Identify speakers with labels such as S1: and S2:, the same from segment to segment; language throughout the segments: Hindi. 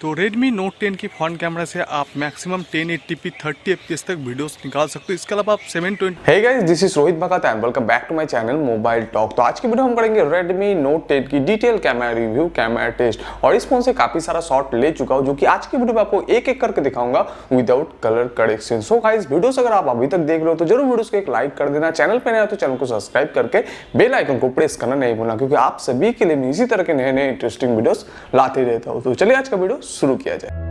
S1: तो Redmi Note 10 की फ्रंट कैमरा से आप मैक्सिमम 1080p 30fps तक वीडियोस निकाल सकते हो। इसके अलावा आप 720।
S2: Hey guys, this is Rohit Bhagat and welcome back to my channel mobile talk. तो आज की वीडियो हम करेंगे Redmi Note 10 की detail camera review, camera test. और इस फोन से काफी सारा शॉट ले चुका हूं, जो कि आज की वीडियो में आपको एक एक करके दिखाऊंगा without colour correction. So guys, videos अगर आप अभी तक देख रहे हो तो जरूर वीडियोस को एक लाइक कर देना। चैनल पे नया हो तो चैनल को सब्सक्राइब करके बेल आइकन को प्रेस करना नहीं भूलना, क्योंकि आप सभी के लिए मैं इसी तरह के नए नए इंटरेस्टिंग वीडियोस लाते रहता हूं। तो चलिए आज का वीडियो शुरू किया जाए।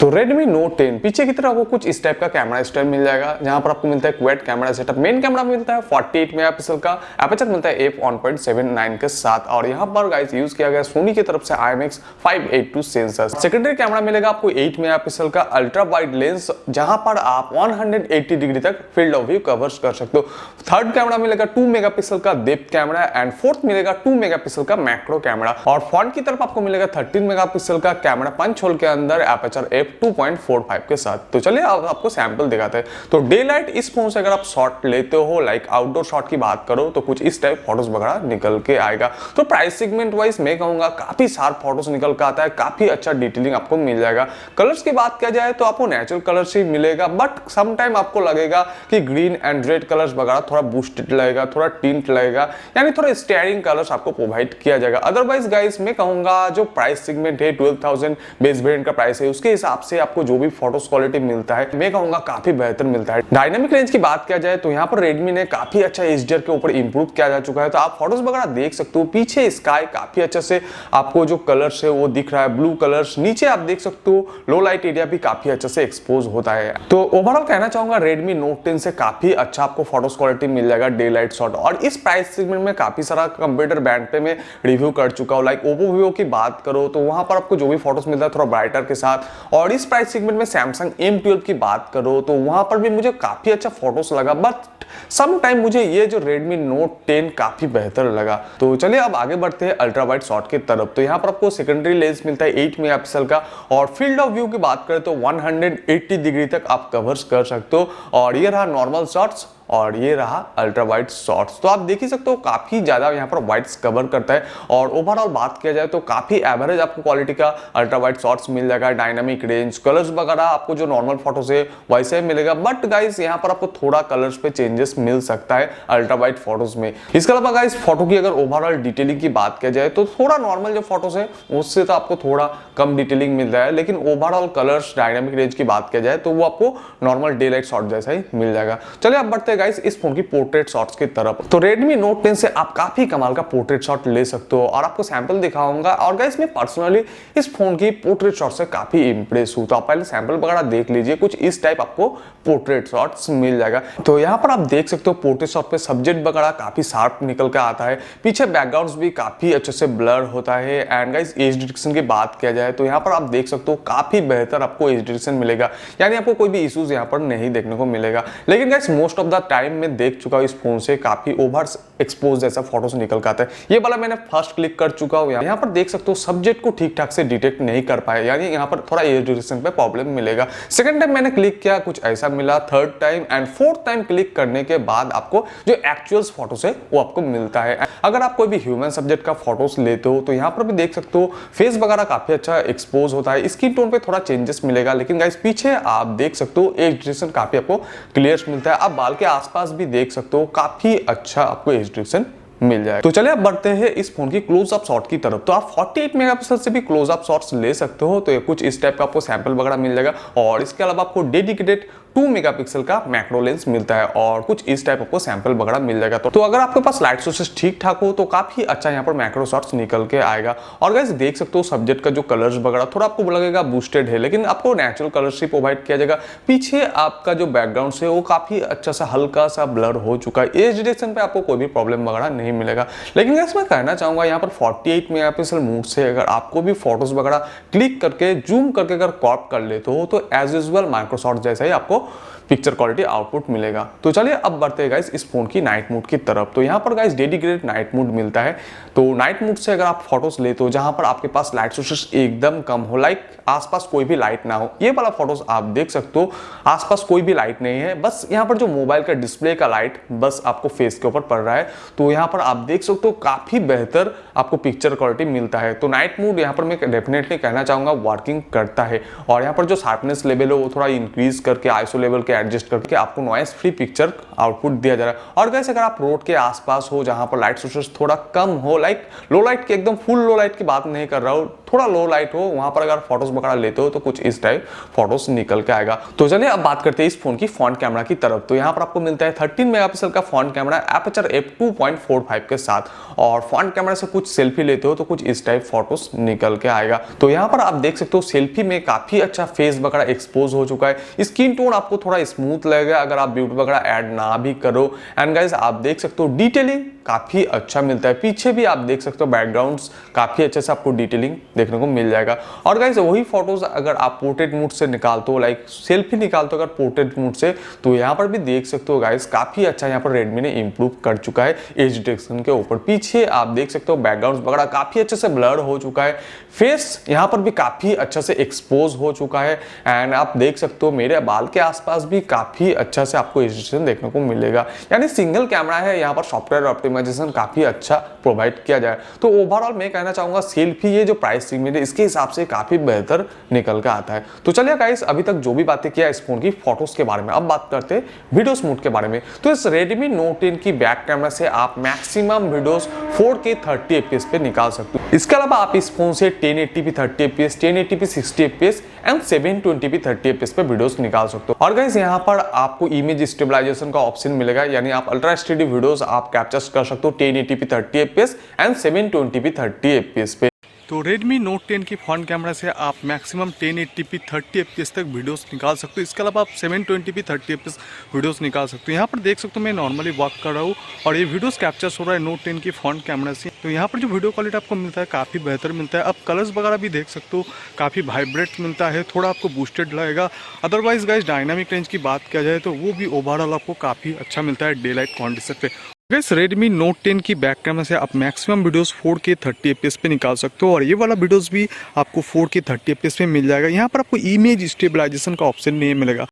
S2: तो Redmi Note 10 पीछे की तरफ आपको कुछ इस टाइप का कैमरा स्टाइल मिल जाएगा, जहां पर आपको मिलता है quad camera setup. Main camera मिलता है 48 मेगापिक्सल का, एपर्चर मिलता है f1.79 के साथ। और यहां पर गाइस यूज किया गया सोनी की तरफ से IMX 582 सेंसर। सेकेंडरी कैमरा मिलेगा आपको 8 मेगापिक्सल का अल्ट्रा वाइड लेंस, जहां पर आप 180 डिग्री तक फील्ड ऑफ व्यू कवर कर सकते हो। थर्ड कैमरा मिलेगा 2 मेगापिक्सल का डेप्थ कैमरा एंड फोर्थ मिलेगा 2 मेगापिक्सल का मैक्रो कैमरा। और फ्रंट की तरफ आपको मिलेगा 13 मेगापिक्सल का कैमरा पंच होल के अंदर, एपर्चर 2.45 के साथ। तो चलिए आपको सैंपल दिखाते हैं। तो डे लाइट इस फोन से अगर आप शॉट लेते हो, लाइक आउटडोर शॉट की बात करो, तो कुछ इस टाइप फोटोज वगैरह निकल के आएगा। तो प्राइस सेगमेंट वाइज मैं कहूंगा काफी शार्प फोटोज निकल के आता है, काफी अच्छा डिटेलिंग आपको मिल जाएगा। कलर्स की बात किया जाए तो आपको नेचुरल कलर्स ही मिलेगा, बट सम टाइम आपको लगेगा कि ग्रीन एंड रेड कलर्स वगैरह थोड़ा बूस्टेड लगेगा, थोड़ा टिंट लगेगा, यानी थोड़ा स्टेयरिंग कलर्स आपको प्रोवाइड किया जाएगा। अदरवाइज गाइस मैं कहूंगा जो प्राइस सेगमेंट है 12,000 बेस वेरिएंट का प्राइस है, उसके हिसाब से आपको जो भी फोटोज क्वालिटी मिलता है मैं कहूंगा काफी बेहतर मिलता है। डायनामिक रेंज की बात किया जाए तो यहाँ पर Redmi ने काफी अच्छा HDR के ऊपर इंप्रूव किया जा चुका है। तो आप फोटोज वगैरह देख सकते हो, पीछे स्काई काफी अच्छे से आपको जो कलर्स है वो दिख रहा है, ब्लू कलर्स। नीचे आप देख सकते हो लो लाइट एरिया भी काफी अच्छे से एक्सपोज होता है। तो ओवरऑल कहना चाहूंगा Redmi Note 10 से काफी अच्छा आपको फोटोज क्वालिटी मिल जाएगा डे लाइट शॉट। और इस प्राइस सेगमेंट में काफी सारा कंप्यूटर बैंड पे मैं रिव्यू कर चुका हूँ, लाइक ओप्पो वीवो की बात करो तो वहां पर आपको जो भी फोटोज मिलता है थोड़ा ब्राइटर के साथ। और इस प्राइस सेगमेंट में सैमसंग M12 की बात करो तो वहां पर भी मुझे काफी अच्छा फोटोज लगा, बट सम टाइम मुझे ये जो Redmi Note 10 काफी बेहतर लगा। तो चलिए अब आगे बढ़ते हैं अल्ट्रा वाइड शॉट की तरफ। तो यहाँ पर आपको सेकेंडरी लेंस मिलता है 8 मेगापिक्सल का, और फील्ड ऑफ व्यू की बात करें तो 180 डिग्री तक आप कवर कर सकते हो। और ये रहा नॉर्मल शॉट्स और ये रहा अल्ट्रा वाइड शॉट्स। तो आप देख ही सकते हो काफी ज्यादा यहाँ पर वाइड्स कवर करता है। और ओवरऑल बात किया जाए तो काफी एवरेज आपको क्वालिटी का अल्ट्रा वाइड शॉट्स मिल जाएगा। डायनामिक रेंज, कलर्स वगैरह आपको जो नॉर्मल फोटो से वैसे मिलेगा, बट गाइस यहाँ पर आपको थोड़ा कलर्स पे चेंजेस मिल सकता है अल्ट्रा वाइड फोटोज में। इसके अलावा गाइस फोटो की अगर ओवरऑल डिटेलिंग की बात किया जाए तो थोड़ा नॉर्मल जो फोटोज है उससे तो आपको थोड़ा कम डिटेलिंग मिल रहा है, लेकिन ओवरऑल कलर्स, डायनामिक रेंज की बात किया जाए तो वो आपको नॉर्मल डे लाइट शॉट जैसा ही मिल जाएगा। चलिए अब बढ़ते गाइस इस फोन की पोर्ट्रेट शॉट्स की तरफ। तो Redmi Note 10 से आप काफी कमाल का पोर्ट्रेट शॉट ले सकते हो, और आपको सैंपल दिखाऊंगा। और गाइस मैं पर्सनली इस फोन की पोर्ट्रेट शॉट से काफी इंप्रेस हूं। तो आप पहले सैंपल वगैरह देख लीजिए, कुछ इस टाइप आपको पोर्ट्रेट शॉट्स मिल जाएगा। तो यहाँ पर आप देख सकते हो पोर्ट्रेट शॉट पे सब्जेक्ट वगैरह काफी शार्प निकल के आता है, पीछे बैकग्राउंड्स भी काफी अच्छे से ब्लर होता है। एंड गाइस एज डिटेक्शन की बात किया जाए तो यहाँ पर आप देख सकते हो काफी बेहतर आपको एज डिटेक्शन मिलेगा, यानी आपको कोई भी इश्यूज यहाँ पर नहीं देखने को मिलेगा। लेकिन guys most of the time में देख चुका हूं इस फोन से काफी ओवर एक्सपोज जैसा फोटोज निकल के आता है। ये वाला मैंने फर्स्ट क्लिक कर चुका हूं, यहाँ पर देख सकते हो सब्जेक्ट को ठीक ठाक से डिटेक्ट नहीं कर पाए, यानी यहाँ पर थोड़ा एज डिटेक्शन पे प्रॉब्लम मिलेगा। सेकंड टाइम मैंने क्लिक किया, कुछ ऐसा मिला। Third time and fourth time click करने के बाद आपको जो एक्चुअल फोटोज है वो आपको मिलता है। अगर आप कोई भी ह्यूमन सब्जेक्ट का फोटोज लेते हो तो यहाँ पर भी देख सकते हो फेस वगैरह काफी अच्छा एक्सपोज होता है, स्किन टोन पे थोड़ा चेंजेस मिलेगा। लेकिन गाइस पीछे आप देख सकते हो एज डिटेक्शन काफी आपको क्लियर मिलता है। आप बाल के आसपास भी देख सकते हो काफी अच्छा आपको एज डिटेक्शन मिल जाए। तो चलिए अब बढ़ते हैं इस फोन की क्लोज अप शॉट की तरफ। तो आप 48 मेगापिक्सल से भी क्लोज अप शॉट्स ले सकते हो। तो ये कुछ इस टाइप का आपको सैंपल वगैरह मिल जाएगा। और इसके अलावा आपको डेडिकेटेड 2 मेगापिक्सल का मैक्रो लेंस मिलता है, और कुछ इस टाइप आपको सैंपल वगैरह मिल जाएगा। तो अगर आपके पास लाइट सोर्सेस ठीक ठाक हो तो काफी अच्छा यहाँ पर मैक्रो शॉट्स निकल के आएगा। और गाइस देख सकते हो सब्जेक्ट का जो कलर्स वगैरह थोड़ा आपको लगेगा बूस्टेड है, लेकिन आपको नेचुरल कलर्स ही प्रोवाइड किया जाएगा। पीछे आपका जो बैकग्राउंड है वो काफी अच्छा सा हल्का सा ब्लर हो चुका है। एज डिटेक्शन पे आपको कोई भी प्रॉब्लम वगैरह नहीं मिलेगा। लेकिन गाइस मैं कहना चाहूंगा यहाँ पर 48 मेगापिक्सल मोड से अगर आपको भी फोटोज वगैरह क्लिक करके जूम करके अगर क्रॉप कर लेते हो तो एज यूजुअल माइक्रोसॉफ्ट जैसा ही आपको पिक्चर क्वालिटी आउटपुट मिलेगा। तो चलिए अब बढ़ते हैं गाइस इस फोन की नाइट मोड की तरफ। तो यहाँ पर गाइस डेडिकेटेड नाइट मोड मिलता है। तो नाइट मोड से अगर आप फोटोज लेते हो जहां पर आपके पास लाइट सोर्सेस एकदम कम हो, लाइक आसपास कोई भी लाइट ना हो, ये वाला फोटोज आप देख सकते हो। आसपास कोई भी लाइट नहीं है, बस यहाँ पर जो मोबाइल का डिस्प्ले का लाइट बस आपको फेस के ऊपर पड़ रहा है। तो यहाँ पर आप देख सकते हो काफी बेहतर आपको पिक्चर क्वालिटी मिलता है। तो नाइट मोड यहाँ पर मैं डेफिनेटली कहना चाहूंगा वर्किंग करता है। और यहाँ पर जो शार्पनेस लेवल है वो थोड़ा इंक्रीज करके आईएसओ लेवल के एडजस्ट करके आपको नॉइस फ्री पिक्चर आउटपुट दिया जा रहा है। और गाइस अगर आप रोड के आसपास हो जहां पर लाइट सोर्सेस थोड़ा कम हो, लाइक लो लाइट के एकदम फुल लो लाइट की बात नहीं कर रहा हूं, थोड़ा लो लाइट हो, वहां पर अगर फोटोज वगैरह लेते हो तो कुछ इस टाइप फोटोज निकल के आएगा। तो चलिए अब बात करते हैं इस फोन की फ्रंट कैमरा की तरफ। तो यहाँ पर आपको मिलता है 13 मेगापिक्सल का फ्रंट कैमरा एपर्चर f2.45 के साथ। और फ्रंट कैमरा से कुछ सेल्फी लेते हो तो कुछ इस टाइप फोटोज निकल के आएगा। तो यहाँ पर आप देख सकते हो सेल्फी में काफी अच्छा फेस वगैरह एक्सपोज हो चुका है। स्किन टोन आपको थोड़ा स्मूथ लगेगा अगर आप ब्यूटी वगैरह ऐड ना भी करो। एंड गाइस आप देख सकते हो डिटेलिंग काफी अच्छा मिलता है। पीछे भी आप देख सकते हो बैकग्राउंड्स काफी अच्छे से आपको डिटेलिंग देखने को मिल जाएगा। और गाइस वही फोटोज अगर आप पोर्ट्रेट मोड से निकालते हो, लाइक सेल्फी निकालते हो अगर पोर्ट्रेट मोड से, तो यहाँ पर भी देख सकते हो गाइस काफी अच्छा यहाँ पर रेडमी ने इंप्रूव कर चुका है एज डिटेक्शन के ऊपर। पीछे आप देख सकते हो बैकग्राउंड वगैरह काफी अच्छे से ब्लर हो चुका है। फेस यहाँ पर भी काफी अच्छा से एक्सपोज हो चुका है। एंड आप देख सकते हो मेरे बाल के आसपास भी काफी अच्छा से आपको एज डिटेक्शन देखने को मिलेगा। यानी सिंगल कैमरा है, यहाँ पर सॉफ्टवेयर ऑप्टिमाइजेशन काफी अच्छा प्रोवाइड किया जाए। तो ओवरऑल मैं कहना चाहूंगा सेल्फी ये जो प्राइस सेगमेंट है इसके हिसाब से काफी बेहतर निकल के आता है। तो चलिए गाइस अभी तक जो भी बातें किया इस फोन की फोटोज के बारे में, अब बात करते हैं वीडियोस मोड के बारे में। तो इस Redmi Note 10 की बैक कैमरा से आप मैक्सिमम वीडियोस 4K 30 fps पे निकाल सकते हो। इसके अलावा आप इस फोन से 1080p 30 fps, 1080p 60 fps and 720p 30 fps पे वीडियोस निकाल सकते हो। और गाइस यहाँ पर आपको इमेज स्टेबलाइजेशन का ऑप्शन मिलेगा, यानी आप अल्ट्रा एचडी वीडियोस आप कैप्चर कर सकते हो 1080p 30 fps and 720p 30 fps पे।
S1: तो Redmi Note 10 की फ्रंट कैमरा से आप मैक्सिमम 1080p 30 fps तक वीडियोस निकाल सकते हो। इसके अलावा आप 720p 30 fps वीडियोस निकाल सकते हो। यहाँ पर देख सकते हो मैं नॉर्मली वर्क कर रहा हूँ और ये वीडियोस कैप्चर हो रहा है Note 10 की फ्रंट कैमरा से। तो यहाँ पर जो वीडियो क्वालिटी आपको मिलता है काफ़ी बेहतर मिलता है। आप कलर्स वगैरह भी देख सकते हो काफ़ी वाइब्रेट मिलता है, थोड़ा आपको बूस्टेड लगेगा। अदरवाइज गाइस डायनामिक रेंज की बात किया जाए तो वो भी ओवरऑल आपको काफ़ी अच्छा मिलता है डे लाइट कंडीशन पे। गाइस Redmi Note 10 की बैक कैमरा से आप मैक्सिमम वीडियोस 4K 30 fps पे निकाल सकते हो और ये वाला वीडियोस भी आपको 4K 30 fps पे मिल जाएगा। यहाँ पर आपको इमेज स्टेबलाइजेशन का ऑप्शन नहीं मिलेगा।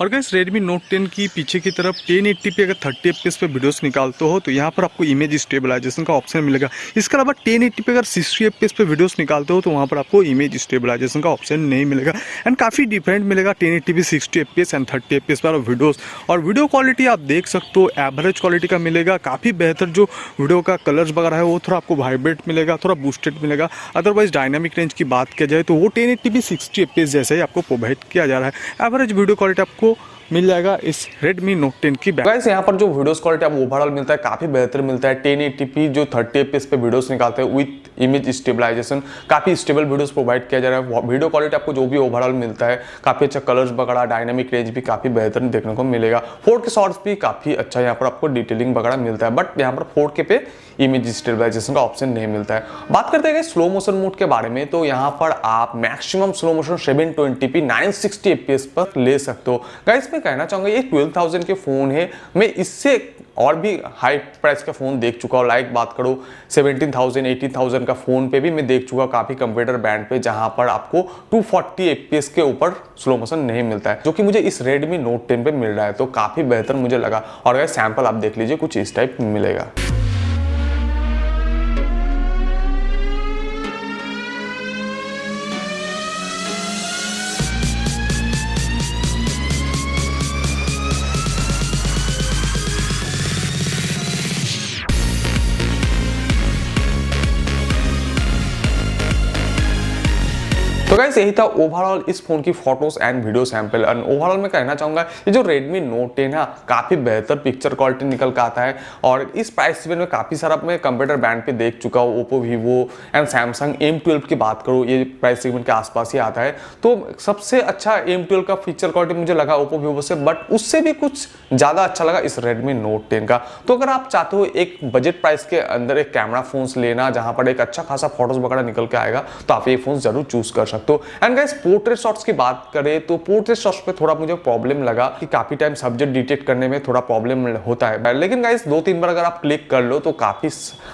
S1: और गाइस Redmi Note 10 की पीछे की तरफ 1080p अगर 30 fps पे वीडियोस निकालते हो तो यहाँ पर आपको इमेज स्टेबलाइजेशन का ऑप्शन मिलेगा। इसके अलावा 1080p अगर 60 fps पे वीडियोस निकालते हो तो वहाँ पर आपको इमेज स्टेबलाइजेशन का ऑप्शन नहीं मिलेगा। एंड काफ़ी डिफरेंट मिलेगा 1080p 60 fps एंड 30 fps पर वीडियोस। और वीडियो क्वालिटी आप देख सकते हो एवरेज क्वालिटी का मिलेगा, काफ़ी बेहतर जो वीडियो का कलर्स वगैरह है वो थोड़ा आपको वाइब्रेट मिलेगा, थोड़ा बूस्टेड मिलेगा। अदरवाइज डायनामिक रेंज की बात किया जाए तो वो 1080p 60 fps जैसे ही आपको प्रोवाइड किया जा रहा है। एवरेज वीडियो क्वालिटी आपको मिल जाएगा इस Redmi Note 10 की बैक।
S2: गाइस यहाँ पर जो वीडियोस क्वालिटी आपको ओवरऑल मिलता है काफी बेहतर मिलता है। 1080p जो 30 fps पे वीडियोस निकालते हैं विद इमेज स्टेबलाइजेशन, काफी स्टेबल वीडियोस प्रोवाइड किया जा रहा है। वीडियो क्वालिटी आपको जो भी ओवरऑल मिलता है काफी अच्छा, कलर्स वगैरह डायनामिक रेंज भी काफी बेहतर देखने को मिलेगा। 4K शॉट्स भी काफी अच्छा यहाँ पर आपको डिटेलिंग वगैरह मिलता है। बट यहाँ पर 4K पे इमेज स्टेबलाइजेशन का ऑप्शन नहीं मिलता है। बात करते हैं स्लो मोशन मोड के बारे में, तो यहाँ पर आप maximum slow motion 720p 960 fps पर ले सकते हो। गाइस मैं कहना चाहूंगा ये 12,000 के फोन है, मैं इससे और भी हाई प्राइस का फोन देख चुका हूँ। लाइक बात करो 17,000 18,000 का फोन पे भी मैं देख चुका काफी कंप्यूटर बैंड पे जहां पर आपको 240 fps के ऊपर स्लो मोशन नहीं मिलता है, जो कि मुझे इस Redmi Note 10 पे मिल रहा है। तो काफी बेहतर मुझे लगा। और अगर सैंपल आप देख लीजिए कुछ इस टाइप मिलेगा। तो गाइस यही था ओवरऑल इस फोन की photos and video sample. And overall मैं कहना चाहूंगा ये जो Redmi Note 10 है काफी बेहतर पिक्चर क्वालिटी निकल के आता है। और इस प्राइस सेगमेंट में काफी सारा मैं कंप्यूटर ब्रांड पे देख चुका हूँ, Oppo, Vivo and Samsung. M12 की बात करूँ ये प्राइस सेगमेंट के आसपास ही आता है। तो सबसे अच्छा M12 का फीचर क्वालिटी मुझे लगा ओप्पो, वीवो से, बट उससे भी कुछ ज्यादा अच्छा लगा इस Redmi Note 10 का। तो अगर आप चाहते हो एक बजट प्राइस के अंदर एक कैमरा फोन लेना जहां पर एक अच्छा खासा फोटोज वगैरह निकल के आएगा तो आप ये फोन जरूर चूज कर सकते हो। सकते हो। एंड गाइस पोर्ट्रेट शॉट्स की बात करें तो पोर्ट्रेट शॉट्स पे थोड़ा मुझे प्रॉब्लम लगा कि काफी टाइम सब्जेक्ट डिटेक्ट करने में थोड़ा प्रॉब्लम होता है, लेकिन गाइस 2-3 बार अगर आप क्लिक कर लो तो काफी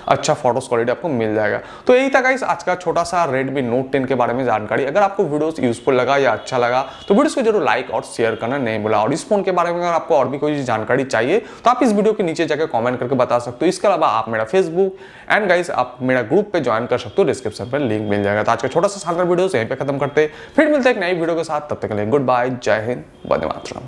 S2: अच्छा फोटोज क्वालिटी आपको मिल जाएगा। तो यही था गाइस आज का छोटा सा Redmi Note 10 के बारे में जानकारी। अगर आपको वीडियोस यूजफुल लगा या अच्छा लगा तो वीडियोस को जरूर लाइक और शेयर करना नहीं भूला। और इस फोन के बारे में अगर आपको और भी कोई जानकारी चाहिए तो आप इस वीडियो के नीचे जाकर कमेंट करके बता सकते हो। इसके अलावा आप मेरा फेसबुक एंड गाइस आप मेरा ग्रुप पे ज्वाइन कर सकते हो, डिस्क्रिप्शन पर लिंक मिल जाएगा। तो आज का छोटा सा शानदार वीडियो यहीं पे खत्म करते हैं, फिर मिलते हैं एक नई वीडियो के साथ। तब तक के लिए गुड बाय, जय हिंद, वंदे मातरम।